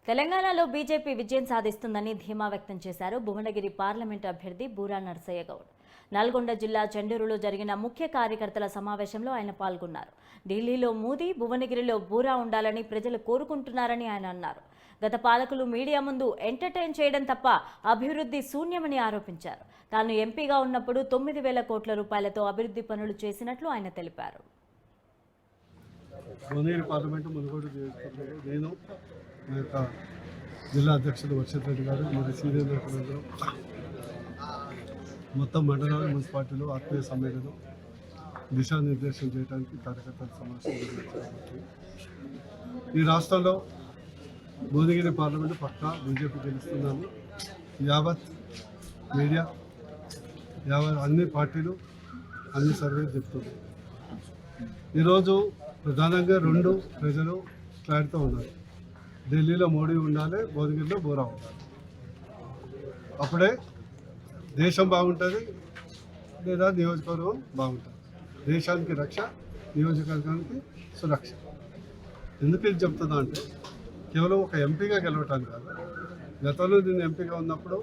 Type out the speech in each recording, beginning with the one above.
తెలంగాణలో బీజేపీ విజయం సాధిస్తుందని ధీమా వ్యక్తం చేశారు భువనగిరి పార్లమెంటు అభ్యర్థి బూరా నర్సయ్య గౌడ్. నల్గొండ జిల్లా చెండూరులో జరిగిన ముఖ్య కార్యకర్తల సమావేశంలో ఆయన పాల్గొన్నారు. ఢిల్లీలో మోదీ, భువనగిరిలో బూరా ఉండాలని ప్రజలు కోరుకుంటున్నారని ఆయన అన్నారు. గత పాలకులు మీడియా ముందు ఎంటర్టైన్ చేయడం తప్ప అభివృద్ధి శూన్యమని ఆరోపించారు. తాను ఎంపీగా ఉన్నప్పుడు 9,000 కోట్ల రూపాయలతో అభివృద్ధి పనులు చేసినట్లు ఆయన తెలిపారు. జిల్లా అధ్యక్షుడు వర్షిత్ రెడ్డి గారు మరియు సీనియర్ నాయకులందరూ మొత్తం మండలాలు మున్సిపాలిటీలు ఆత్మీయ సమ్మేళనం దిశానిర్దేశం చేయడానికి కార్యకర్తల సమావేశం నిర్వహించారు. ఈ రాష్ట్రంలో భువనగిరి పార్లమెంటు పక్కా బీజేపీ గెలుస్తున్నాము. యావత్ మీడియా, యావత్ అన్ని పార్టీలు, అన్ని సర్వేలు చెప్తున్నాయి. ఈరోజు ప్రధానంగా రెండు ప్రజలు క్లారిటీతో ఉన్నారు. ఢిల్లీలో మోడీ ఉండాలి, భువనగిరిలో బూరా ఉండాలి. అప్పుడే దేశం బాగుంటుంది, లేదా నియోజకవర్గం బాగుంటుంది. దేశానికి రక్ష, నియోజకవర్గానికి సురక్ష. ఎందుకు ఇది చెప్తున్నా అంటే కేవలం ఒక ఎంపీగా గెలవటానికి కాదు. గతంలో నేను ఎంపీగా ఉన్నప్పుడు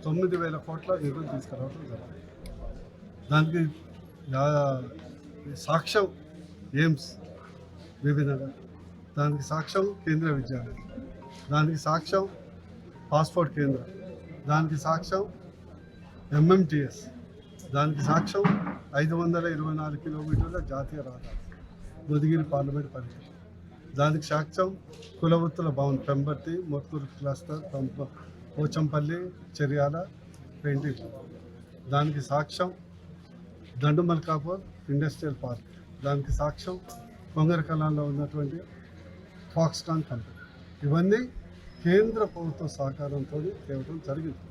9,000 కోట్ల నిధులు తీసుకురావడం జరిగింది. దానికి సాక్ష్యం ఎయిమ్స్ విభిన్నగర్, దానికి సాక్ష్యం కేంద్రీయ విద్యాలయం, దానికి సాక్ష్యం పాస్పోర్ట్ కేంద్రం, దానికి సాక్ష్యం MMTS, దానికి సాక్ష్యం 524 కిలోమీటర్ల జాతీయ రహదారి భువనగిరి పార్లమెంట్ పరిధి, దానికి సాక్ష్యం కులవృత్తుల భవన్ పెంబర్తి, మోత్కూరు క్లస్టర్, పోచంపల్లి, చర్యాల పెయింటింగ్, దానికి సాక్ష్యం దండుమల్కాపూర్ ఇండస్ట్రియల్ పార్క్, దానికి సాక్ష్యం కొంగరకలాన్లో ఉన్నటువంటి ఫాక్స్కాన్ కంపెనీ. ఇవన్నీ కేంద్ర ప్రభుత్వ సహకారంతో తేవడం జరిగింది.